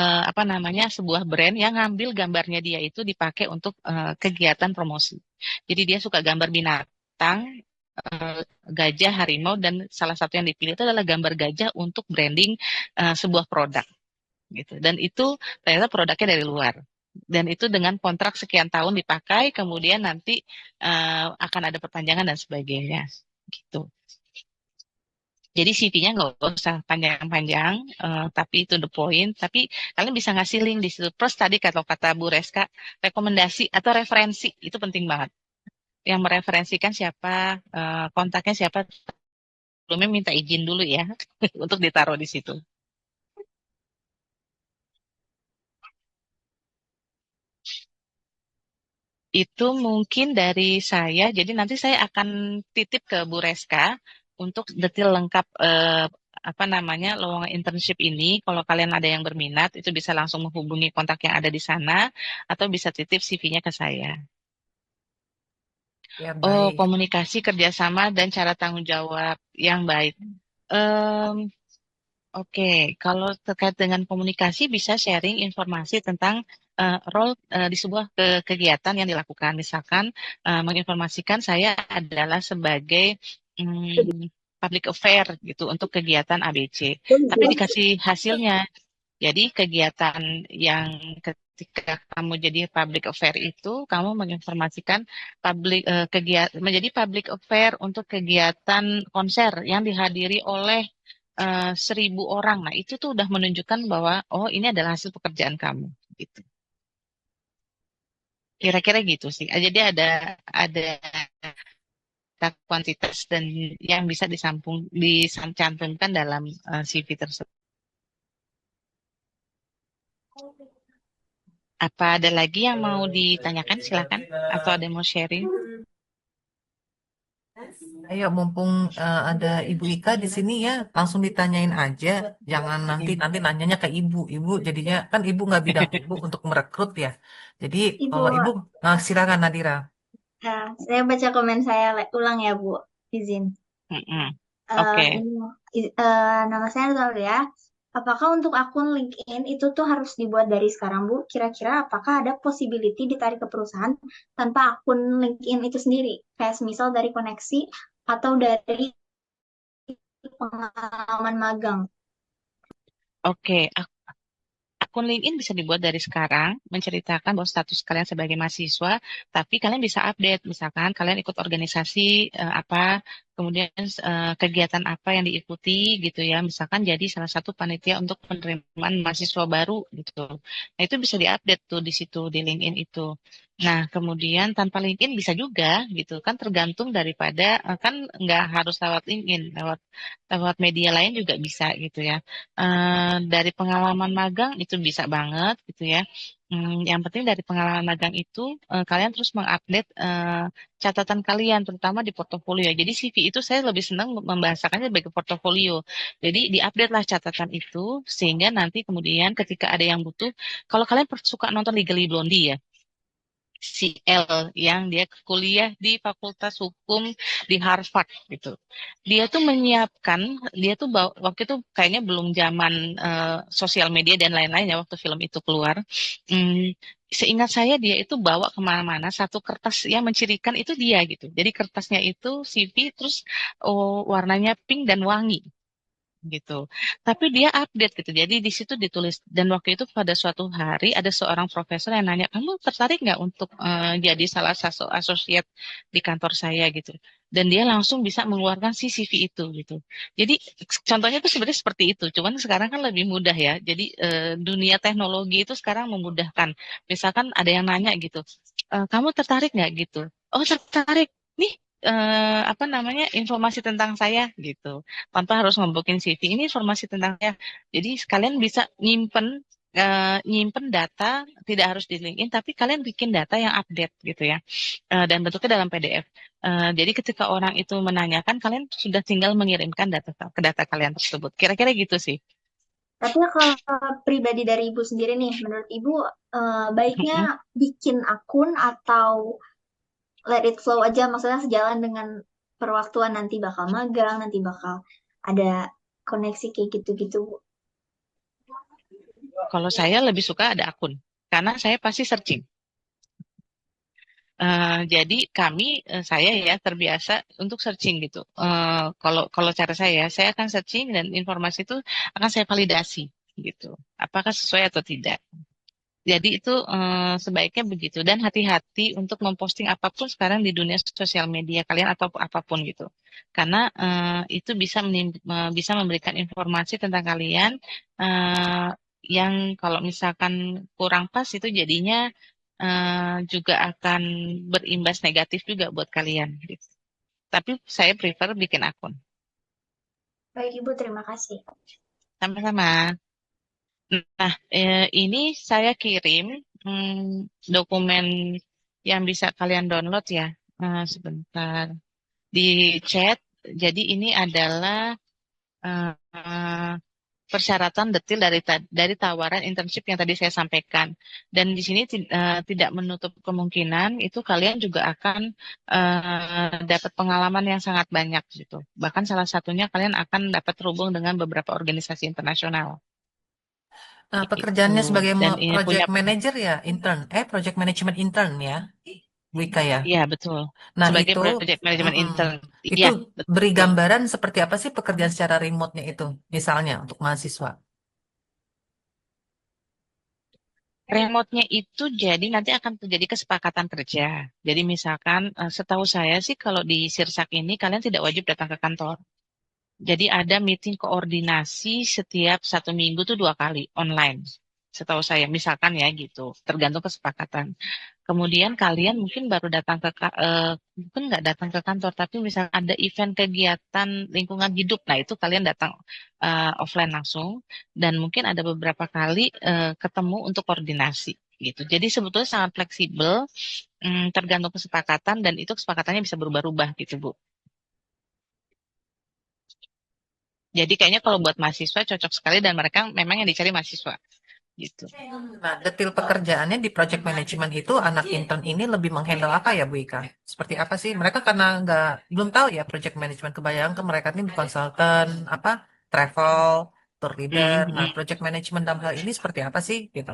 apa namanya sebuah brand yang ngambil gambarnya dia itu dipakai untuk kegiatan promosi. Jadi dia suka gambar binatang, gajah, harimau, dan salah satu yang dipilih itu adalah gambar gajah untuk branding sebuah produk gitu. Dan itu ternyata produknya dari luar. Dan itu dengan kontrak sekian tahun dipakai, kemudian nanti akan ada perpanjangan dan sebagainya gitu. Jadi CV-nya nggak usah panjang-panjang, tapi to the point. Tapi kalian bisa ngasih link di situ. Plus tadi kalau kata Bu Reska, rekomendasi atau referensi itu penting banget. Yang mereferensikan siapa, kontaknya siapa, sebelumnya minta izin dulu ya untuk ditaruh di situ. Itu mungkin dari saya. Jadi nanti saya akan titip ke Bu Reska untuk detail lengkap apa namanya lowongan internship ini. Kalau kalian ada yang berminat, itu bisa langsung menghubungi kontak yang ada di sana atau bisa titip CV-nya ke saya. Ya, Oh, baik. komunikasi, kerjasama, dan cara tanggung jawab yang baik. Em, Oke, kalau terkait dengan komunikasi bisa sharing informasi tentang role di sebuah kegiatan yang dilakukan. Misalkan menginformasikan saya adalah sebagai public affair gitu untuk kegiatan ABC. Tapi dikasih hasilnya. Jadi kegiatan yang ketika kamu jadi public affair itu kamu menginformasikan kegiatan menjadi public affair untuk kegiatan konser yang dihadiri oleh 1.000 orang. Nah, itu tuh udah menunjukkan bahwa oh ini adalah hasil pekerjaan kamu gitu. Kira-kira gitu sih. Jadi ada kuantitas dan yang bisa dicantumkan dalam CV tersebut. Apa ada lagi yang mau ditanyakan? Silakan. Atau ada yang mau sharing? Ayo, mumpung ada Ibu Ika di sini ya, langsung ditanyain aja. Jangan nanti nanti nanyanya ke Ibu. Ibu jadinya kan Ibu nggak bidang Ibu untuk merekrut ya. Jadi Ibu, kalau Ibu, silakan Nadira. saya baca komen saya ulang ya, Bu. Izin. Mm-mm. Eh, Oke. ini, nama saya Zaulia. Apakah untuk akun LinkedIn itu tuh harus dibuat dari sekarang, Bu? Kira-kira apakah ada possibility ditarik ke perusahaan tanpa akun LinkedIn itu sendiri? Kayak misal dari koneksi atau dari pengalaman magang. Oke, akun LinkedIn bisa dibuat dari sekarang, menceritakan bahwa status kalian sebagai mahasiswa, tapi kalian bisa update, misalkan kalian ikut organisasi apa, kemudian kegiatan apa yang diikuti gitu ya, misalkan jadi salah satu panitia untuk penerimaan mahasiswa baru gitu. Nah itu bisa diupdate tuh di situ di LinkedIn itu. Nah kemudian tanpa LinkedIn bisa juga gitu kan tergantung daripada kan nggak harus lewat LinkedIn, lewat lewat media lain juga bisa gitu ya. Dari pengalaman magang itu bisa banget gitu ya. Yang penting dari pengalaman magang itu kalian terus mengupdate catatan kalian terutama di portofolio. Jadi CV itu saya lebih senang membahasakannya sebagai portofolio. Jadi diupdate lah catatan itu sehingga nanti kemudian ketika ada yang butuh, kalau kalian suka nonton Legally Blondie ya, si L yang dia kuliah di Fakultas Hukum di Harvard gitu. Dia tuh waktu itu kayaknya belum zaman sosial media dan lain-lain ya waktu film itu keluar. Seingat saya dia itu bawa kemana-mana satu kertas yang mencirikan itu dia gitu. Jadi kertasnya itu CV terus warnanya pink dan wangi gitu. Tapi dia update gitu. Jadi di situ ditulis dan waktu itu pada suatu hari ada seorang profesor yang nanya, kamu tertarik nggak untuk jadi salah satu asosiat di kantor saya gitu. Dan dia langsung bisa mengeluarkan si CV itu gitu. Jadi contohnya itu sebenarnya seperti itu. Cuman sekarang kan lebih mudah ya. Jadi dunia teknologi itu sekarang memudahkan. Misalkan ada yang nanya gitu, kamu tertarik nggak gitu? Oh tertarik. Nih apa namanya informasi tentang saya gitu tanpa harus ngebukin CV. Ini informasi tentang saya. Jadi sekalian bisa nyimpen nyimpen data tidak harus di LinkedIn, tapi kalian bikin data yang update gitu ya, dan bentuknya dalam PDF. Jadi ketika orang itu menanyakan, kalian sudah tinggal mengirimkan data ke data kalian tersebut. Kira-kira gitu sih. Tapi kalau pribadi dari Ibu sendiri nih, menurut Ibu baiknya Mm-mm. bikin akun atau let it flow aja, maksudnya sejalan dengan perwaktuan nanti bakal magang, nanti bakal ada koneksi kayak gitu-gitu, Bu. Kalau saya lebih suka ada akun, karena saya pasti searching. Jadi saya ya terbiasa untuk searching gitu. Kalau kalau cara saya akan searching dan informasi itu akan saya validasi gitu. Apakah sesuai atau tidak. Jadi itu sebaiknya begitu. Dan hati-hati untuk memposting apapun sekarang di dunia sosial media kalian atau apapun gitu. Karena itu bisa memberikan informasi tentang kalian eh, yang kalau misalkan kurang pas itu jadinya juga akan berimbas negatif juga buat kalian gitu. Tapi saya prefer bikin akun. Baik, Ibu, terima kasih. Sama-sama. Nah, ini saya kirim dokumen yang bisa kalian download ya. Sebentar. Di chat. Jadi ini adalah eh, persyaratan detail dari tawaran internship yang tadi saya sampaikan. Dan di sini tidak menutup kemungkinan itu kalian juga akan dapat pengalaman yang sangat banyak gitu. Bahkan salah satunya kalian akan dapat terhubung dengan beberapa organisasi internasional. Nah, Gitu. pekerjaannya sebagai Dan ini project punya, manager ya, project management intern ya, Wika ya. iya betul. Nah, Sebagai itu, project management mm-mm, intern, itu iya beri betul. gambaran seperti apa sih pekerjaan secara remote-nya itu, misalnya untuk mahasiswa. Remote-nya itu jadi nanti akan terjadi kesepakatan kerja. Jadi misalkan setahu saya sih kalau di Sirsak ini kalian tidak wajib datang ke kantor. Jadi ada meeting koordinasi setiap 1 minggu tuh 2 kali online. Setahu saya, misalkan ya gitu, tergantung kesepakatan. Kemudian kalian mungkin baru datang mungkin nggak datang ke kantor, tapi misalnya ada event kegiatan lingkungan hidup, nah itu kalian datang offline langsung, dan mungkin ada beberapa kali ketemu untuk koordinasi gitu. Jadi sebetulnya sangat fleksibel, tergantung kesepakatan, dan itu kesepakatannya bisa berubah-ubah gitu, Bu. Jadi kayaknya kalau buat mahasiswa cocok sekali dan mereka memang yang dicari mahasiswa gitu. Nah, detail pekerjaannya di project management itu anak intern ini lebih menghandle apa ya Bu Ika? Seperti apa sih? Mereka karena belum tahu ya project management, kebayang ke mereka ini konsultan apa travel, tour leader. Nah, Mhm. project management dalam hal ini seperti apa sih gitu?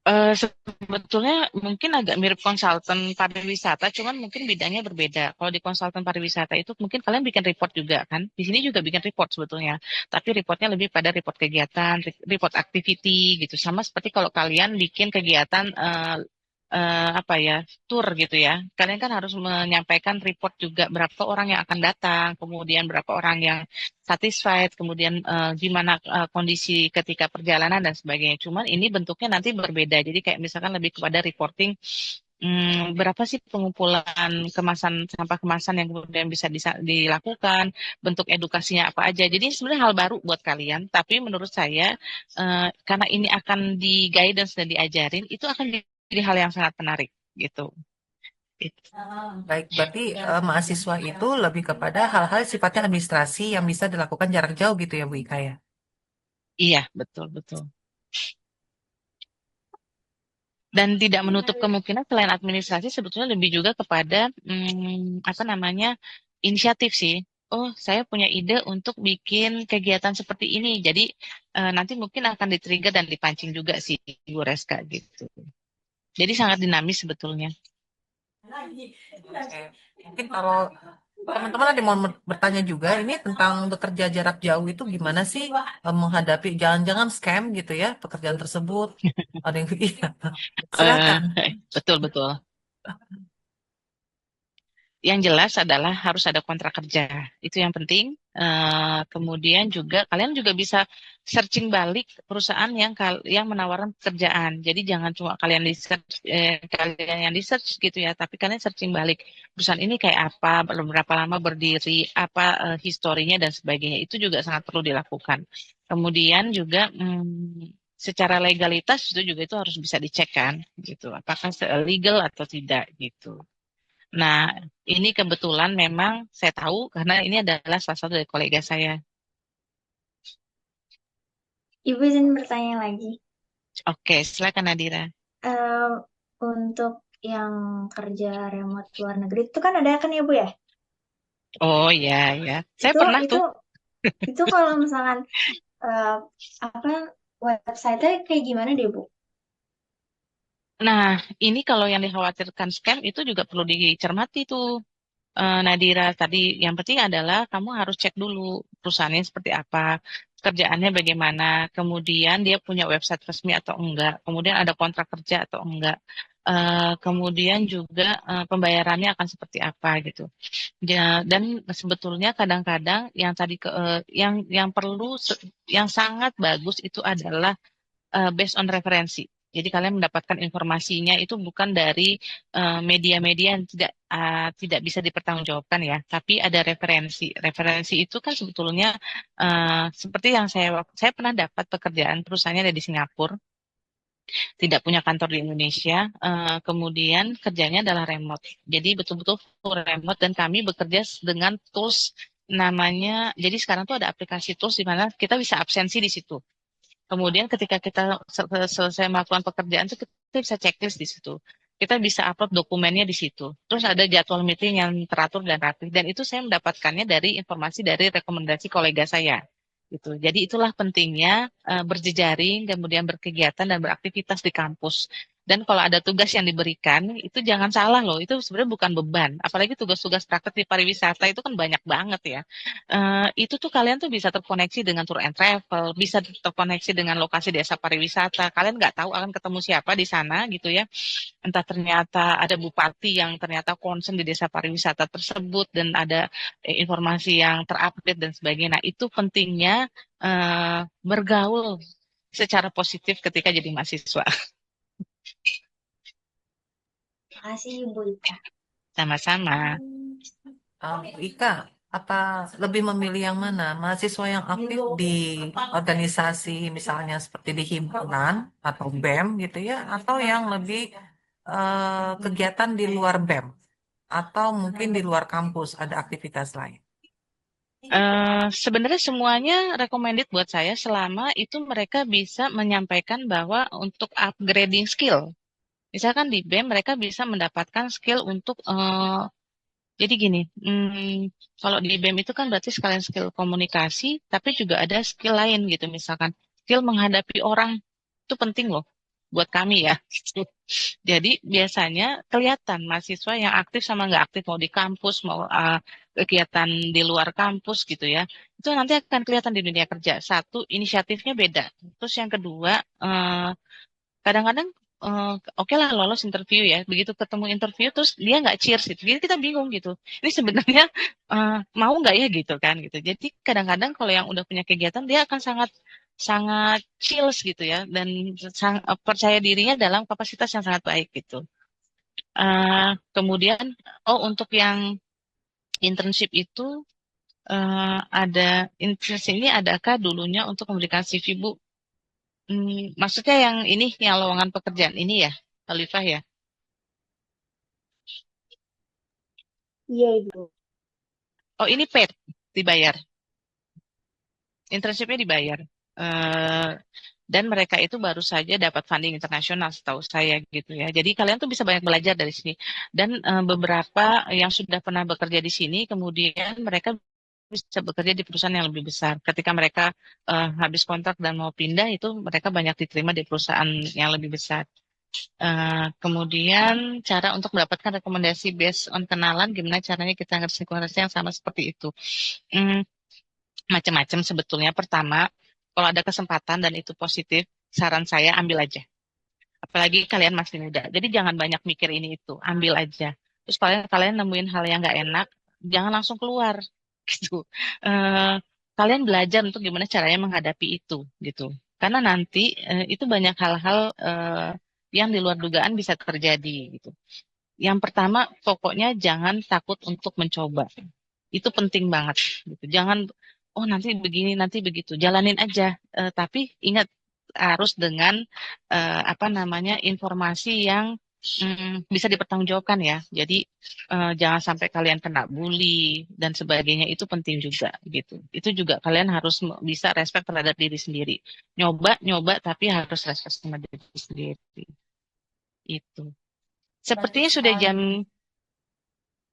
Sebetulnya mungkin agak mirip konsultan pariwisata, cuman mungkin bidangnya berbeda. Kalau di konsultan pariwisata itu mungkin kalian bikin report juga kan? Di sini juga bikin report sebetulnya, tapi reportnya lebih pada report kegiatan, report activity gitu. Sama seperti kalau kalian bikin kegiatan apa ya, tour gitu ya. Kalian kan harus menyampaikan report juga berapa orang yang akan datang, kemudian berapa orang yang satisfied, kemudian gimana kondisi ketika perjalanan dan sebagainya. Cuman ini bentuknya nanti berbeda. Jadi kayak misalkan lebih kepada reporting berapa sih pengumpulan sampah kemasan yang kemudian bisa dilakukan, bentuk edukasinya apa aja. Jadi sebenarnya hal baru buat kalian, tapi menurut saya karena ini akan di guidance dan diajarin, itu akan jadi hal yang sangat menarik gitu. Itu. Baik, berarti mahasiswa itu lebih kepada hal-hal sifatnya administrasi yang bisa dilakukan jarak jauh gitu ya Bu Ika ya? Iya, betul betul. Dan tidak menutup kemungkinan selain administrasi sebetulnya lebih juga kepada apa namanya inisiatif sih. Oh, saya punya ide untuk bikin kegiatan seperti ini. Jadi nanti mungkin akan di-trigger dan dipancing juga sih Bu Reska gitu. Jadi sangat dinamis sebetulnya. Oke. Mungkin kalau teman-teman ada mau bertanya juga ini tentang bekerja jarak jauh itu gimana sih menghadapi jangan-jangan scam gitu ya pekerjaan tersebut. Ada yang iya. Silakan. Betul betul. Yang jelas adalah harus ada kontrak kerja. Itu yang penting. Kemudian juga kalian juga bisa searching balik perusahaan yang menawarkan pekerjaan. Jadi jangan cuma kalian yang di search gitu ya, tapi kalian searching balik perusahaan ini kayak apa, berapa lama berdiri, apa historinya dan sebagainya. Itu juga sangat perlu dilakukan. Kemudian juga secara legalitas itu harus bisa dicek kan, gitu. Apakah legal atau tidak gitu. Nah, ini kebetulan memang saya tahu karena ini adalah salah satu dari kolega saya. Ibu izin bertanya lagi. Oke, silakan Nadira. Eh, untuk yang kerja remote luar negeri itu kan ada kan ya Bu ya? Oh ya, ya. Saya Itu pernah itu tuh. itu kalau misalkan eh, apa website-nya kayak gimana deh Bu? Nah, ini kalau yang dikhawatirkan scam itu juga perlu dicermati tuh. Nadira, tadi yang penting adalah kamu harus cek dulu perusahaannya seperti apa, kerjaannya bagaimana, kemudian dia punya website resmi atau enggak, kemudian ada kontrak kerja atau enggak, kemudian juga pembayarannya akan seperti apa gitu. Dan sebetulnya kadang-kadang yang tadi yang perlu yang sangat bagus itu adalah based on referensi. Jadi kalian mendapatkan informasinya itu bukan dari media-media yang tidak bisa dipertanggungjawabkan ya, tapi ada referensi. Referensi itu kan sebetulnya seperti yang saya pernah dapat pekerjaan perusahaannya ada di Singapura, tidak punya kantor di Indonesia, kemudian kerjanya adalah remote. Jadi betul-betul full remote dan kami bekerja dengan tools namanya. Jadi sekarang tuh ada aplikasi tools di mana kita bisa absensi di situ. Kemudian ketika kita selesai melakukan pekerjaan itu kita bisa checklist di situ. Kita bisa upload dokumennya di situ. Terus ada jadwal meeting yang teratur dan rapi. Dan itu saya mendapatkannya dari informasi dari rekomendasi kolega saya. Gitu. Jadi itulah pentingnya berjejaring, kemudian berkegiatan dan beraktivitas di kampus. Dan kalau ada tugas yang diberikan, itu jangan salah loh, itu sebenarnya bukan beban. Apalagi tugas-tugas praktek di pariwisata itu kan banyak banget ya. Itu tuh kalian tuh bisa terkoneksi dengan tour and travel, bisa terkoneksi dengan lokasi desa pariwisata. Kalian nggak tahu akan ketemu siapa di sana gitu ya. Entah ternyata ada bupati yang ternyata concern di desa pariwisata tersebut dan ada informasi yang terupdate dan sebagainya. Nah, itu pentingnya bergaul secara positif ketika jadi mahasiswa. Makasih Ibu Ika. Sama-sama. Ika, apa lebih memilih yang mana? Mahasiswa yang aktif di organisasi misalnya seperti di himpunan atau BEM gitu ya, atau yang lebih kegiatan di luar BEM atau mungkin di luar kampus ada aktivitas lain? Sebenarnya semuanya recommended buat saya selama itu mereka bisa menyampaikan bahwa untuk upgrading skill. Misalkan di BEM mereka bisa mendapatkan skill untuk jadi gini, kalau di BEM itu kan berarti sekalian skill komunikasi, tapi juga ada skill lain gitu. Misalkan skill menghadapi orang itu penting loh buat kami ya. Gitu. Jadi biasanya kelihatan mahasiswa yang aktif sama nggak aktif mau di kampus mau kegiatan di luar kampus gitu ya. Itu nanti akan kelihatan di dunia kerja. Satu, inisiatifnya beda. Terus yang kedua, kadang-kadang oke lah lolos interview ya. Begitu ketemu interview terus dia nggak cheers gitu. Jadi kita bingung gitu. Ini sebenarnya mau nggak ya gitu kan gitu. Jadi kadang-kadang kalau yang udah punya kegiatan dia akan sangat sangat chills gitu ya dan percaya dirinya dalam kapasitas yang sangat baik gitu. Kemudian untuk yang internship itu ada internship ini adakah dulunya untuk memberikan CV Bu? Maksudnya yang ini, yang lowongan pekerjaan ini ya, Khalifah ya? Iya, Ibu. Oh, ini paid, dibayar. Internshipnya dibayar. Eh, dan mereka itu baru saja dapat funding internasional setahu saya gitu ya. Jadi kalian tuh bisa banyak belajar dari sini. Dan beberapa yang sudah pernah bekerja di sini, kemudian mereka bisa bekerja di perusahaan yang lebih besar. Ketika mereka habis kontrak dan mau pindah, itu mereka banyak diterima di perusahaan yang lebih besar. Kemudian cara untuk mendapatkan rekomendasi based on kenalan, gimana caranya kita ngerti rekomendasi yang sama seperti itu. Hmm, Macam-macam sebetulnya. Pertama, kalau ada kesempatan dan itu positif, saran saya ambil aja. Apalagi kalian masih muda. Jadi jangan banyak mikir ini itu, ambil aja. Terus kalian nemuin hal yang nggak enak, jangan langsung keluar gitu. Eh, Kalian belajar untuk gimana caranya menghadapi itu gitu. Karena nanti itu banyak hal-hal yang di luar dugaan bisa terjadi gitu. Yang pertama, pokoknya jangan takut untuk mencoba. Itu penting banget gitu. Jangan nanti begini, nanti begitu. Jalanin aja. Tapi ingat harus dengan apa namanya informasi yang bisa dipertanggungjawabkan ya. Jadi jangan sampai kalian kena bully dan sebagainya itu penting juga gitu. Itu juga kalian harus bisa respect terhadap diri sendiri. Nyoba tapi harus respect sama diri sendiri. Itu. Baik Sepertinya sudah sekali. jam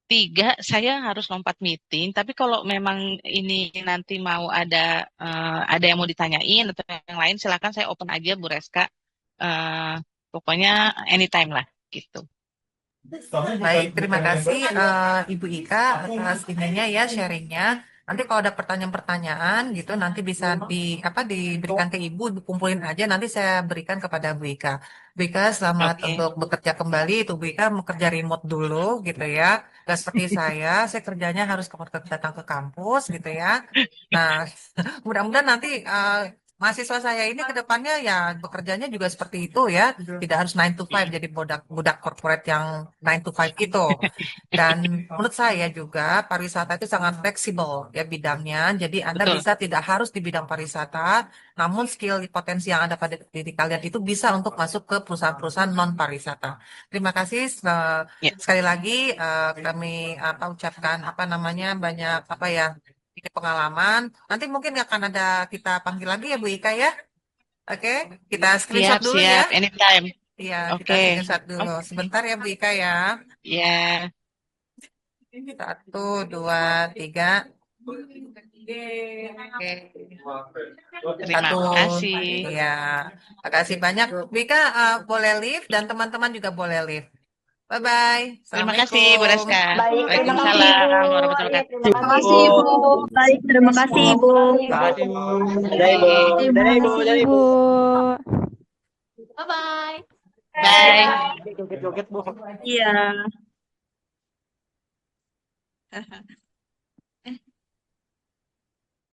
3, saya harus lompat meeting. Tapi kalau memang ini nanti mau ada yang mau ditanyain atau yang lain, silakan saya open aja Bu Reska. Pokoknya anytime lah gitu. Baik, terima kasih Ibu Ika atas ininya ya sharingnya. Nanti kalau ada pertanyaan-pertanyaan gitu nanti bisa diberikan ke Ibu, dikumpulin aja nanti saya berikan kepada Bu Ika. Bu Ika selamat Oke. untuk bekerja kembali. Itu Bu Ika mau kerja remote dulu gitu ya. Gak seperti saya kerjanya harus datang ke kampus gitu ya. Nah, mudah-mudahan nanti mahasiswa saya ini ke depannya ya bekerjanya juga seperti itu ya. Tidak harus 9 to 5 jadi budak corporate yang 9 to 5 itu. Dan menurut saya juga pariwisata itu sangat fleksibel ya bidangnya. Jadi Anda Betul. bisa tidak harus di bidang pariwisata, namun skill potensi yang ada pada diri kalian itu bisa untuk masuk ke perusahaan-perusahaan non pariwisata. Terima kasih Ya. sekali lagi kami ucapkan banyak ini pengalaman. Nanti mungkin akan ada kita panggil lagi ya Bu Ika ya. Oke, kita screenshot Siap, dulu ya. siap. Anytime. Iya, kita Oke. screenshot dulu. Oke. Sebentar ya Bu Ika ya. Ya, Satu, dua, tiga. Oke. terima Satu. kasih. Ya, makasih banyak. Bu Ika boleh live dan teman-teman juga boleh live. Bye-bye. Terima kasih, Bu Assalamualaikum. Reska. Baik, terima kasih Ibu. Waalaikumsalam warahmatullahi Iya, wabarakatuh. terima Terima kasih kasih, Ibu. Ibu. Baik, terima kasih, Ibu. Terima kasih Ibu. Dadah Ibu. Kasih. Dadah Ibu. Terima Dadah Ibu. Bye-bye. Bye. Joget-joget Bu. Iya.